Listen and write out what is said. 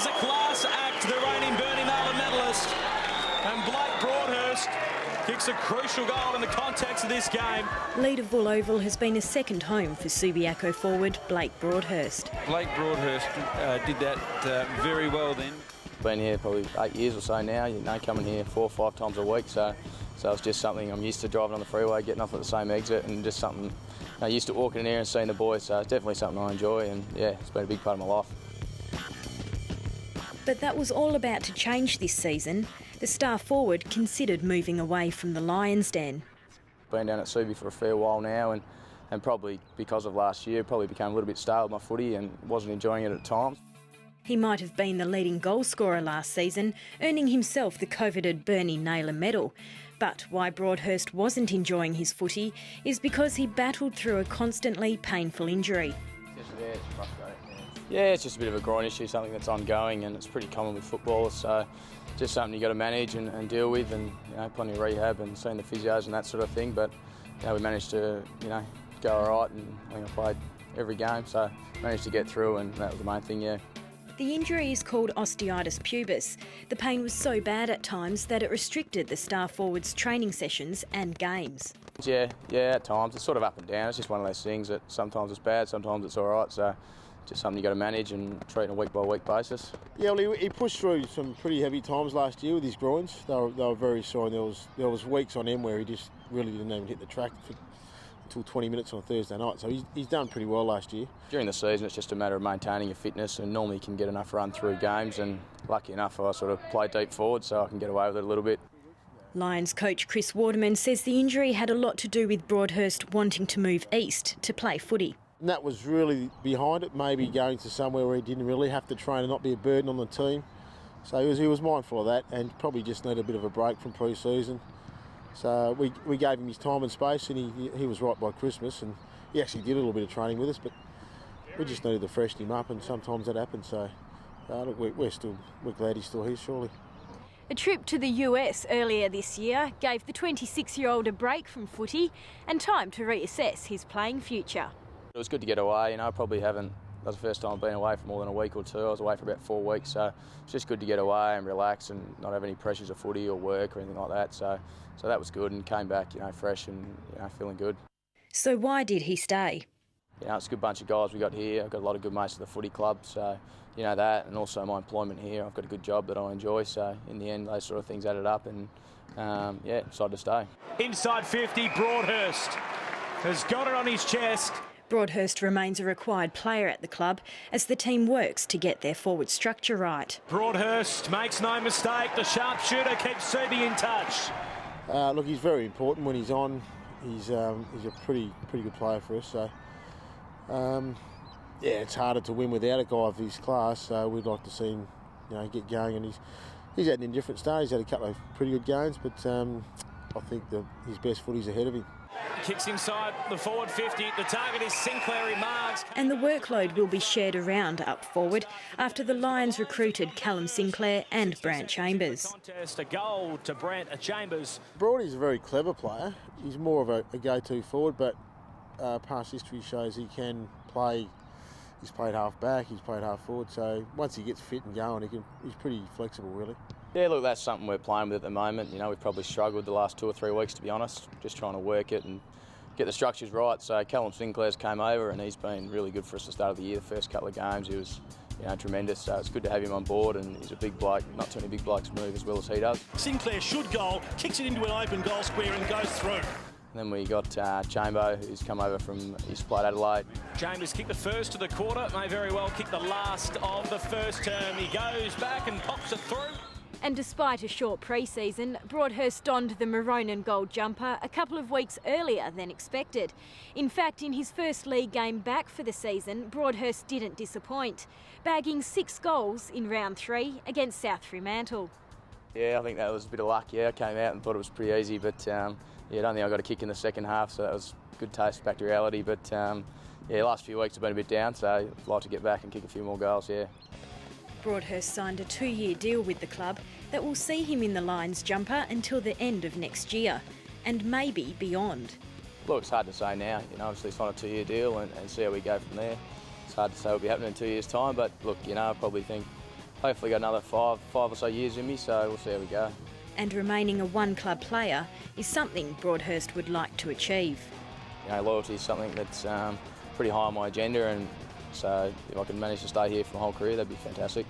is a class act, the reigning Bernie Naylor medalist. And Blake Broadhurst kicks a crucial goal in the context of this game. Leederville Oval has been a second home for Subiaco forward Blake Broadhurst. Blake Broadhurst did that very well then. Been here probably 8 years or so now, coming here 4 or 5 times a week, so it's just something I'm used to, driving on the freeway, getting off at the same exit, and just something I'm used to walking in here and seeing the boys, so it's definitely something I enjoy, and yeah, it's been a big part of my life. But that was all about to change this season. The star forward considered moving away from the Lions' Den. Been down at Subi for a fair while now, and probably because of last year, probably became a little bit stale with my footy and wasn't enjoying it at times. He might have been the leading goal scorer last season, earning himself the coveted Bernie Naylor medal. But why Broadhurst wasn't enjoying his footy is because he battled through a constantly painful injury. It's frustrating. Yeah, it's just a bit of a groin issue, something that's ongoing, and it's pretty common with footballers. So just something you got to manage and deal with, and plenty of rehab and seeing the physios and that sort of thing. But we managed to go all right, and I think I played every game, so managed to get through, and that was the main thing. Yeah. The injury is called osteitis pubis. The pain was so bad at times that it restricted the star forward's training sessions and games. Yeah, at times. It's sort of up and down. It's just one of those things that sometimes it's bad, sometimes it's all right. So just something you got to manage and treat on a week-by-week basis. Yeah, well, he pushed through some pretty heavy times last year with his groins. They were very sore, and there was weeks on end where he just really didn't even hit the track until 20 minutes on Thursday night. So he's done pretty well last year. During the season, it's just a matter of maintaining your fitness, and normally you can get enough run through games, and lucky enough I sort of play deep forward so I can get away with it a little bit. Lions coach Chris Waterman says the injury had a lot to do with Broadhurst wanting to move east to play footy. And that was really behind it, maybe going to somewhere where he didn't really have to train and not be a burden on the team. So he was mindful of that, and probably just needed a bit of a break from pre-season. So we gave him his time and space, and he was right by Christmas, and he actually did a little bit of training with us, but we just needed to freshen him up, and sometimes that happens. So look, we're glad he's still here, surely. A trip to the US earlier this year gave the 26-year-old a break from footy and time to reassess his playing future. It was good to get away. I probably haven't. That was the first time I've been away for more than a week or two. I was away for about 4 weeks, so it's just good to get away and relax and not have any pressures of footy or work or anything like that. So that was good, and came back, fresh and feeling good. So why did he stay? It's a good bunch of guys we got here. I've got a lot of good mates at the footy club, so that, and also my employment here. I've got a good job that I enjoy, so in the end, those sort of things added up, and decided to stay. Inside 50, Broadhurst has got it on his chest. Broadhurst remains a required player at the club as the team works to get their forward structure right. Broadhurst makes no mistake. The sharpshooter keeps Subi in touch. Look, he's very important when he's on. He's a pretty good player for us. So it's harder to win without a guy of his class. So we'd like to see him, get going. And he's at an indifferent stage. He's had a couple of pretty good games, but I think that his best footy's ahead of him. Kicks inside the forward 50. The target is Sinclair. He marks. And the workload will be shared around up forward after the Lions recruited Callum Sinclair and Brant Chambers. Contest, a goal to Brant Chambers. Broadie's a very clever player. He's more of a go-to forward, but past history shows he can play. He's played half back, he's played half forward, so once he gets fit and going, he's pretty flexible, really. Yeah, look, that's something we're playing with at the moment. We've probably struggled the last 2 or 3 weeks, to be honest, just trying to work it and get the structures right. So Callum Sinclair's came over, and he's been really good for us at the start of the year. The first couple of games, he was tremendous. So it's good to have him on board, and he's a big bloke. Not too many big blokes move as well as he does. Sinclair should goal, kicks it into an open goal square and goes through. And then we got Chambo, who's come over from, he's played Adelaide. Chambers kicked the first of the quarter, may very well kick the last of the first term. He goes back and pops it through. And despite a short pre-season, Broadhurst donned the maroon and gold jumper a couple of weeks earlier than expected. In fact, in his first league game back for the season, Broadhurst didn't disappoint, bagging 6 goals in round 3 against South Fremantle. Yeah, I think that was a bit of luck. I came out and thought it was pretty easy, but I don't think I got a kick in the second half, so that was a good taste back to reality. But last few weeks have been a bit down, so I'd like to get back and kick a few more goals, Broadhurst signed a 2-year deal with the club that will see him in the Lions jumper until the end of next year, and maybe beyond. Look, it's hard to say now. Obviously sign a 2-year deal and see how we go from there. It's hard to say what'll be happening in 2 years' time, but look, I probably think hopefully got another five or so years in me, so we'll see how we go. And remaining a one-club player is something Broadhurst would like to achieve. You know, loyalty is something that's pretty high on my agenda, and so if I can manage to stay here for my whole career, that'd be fantastic.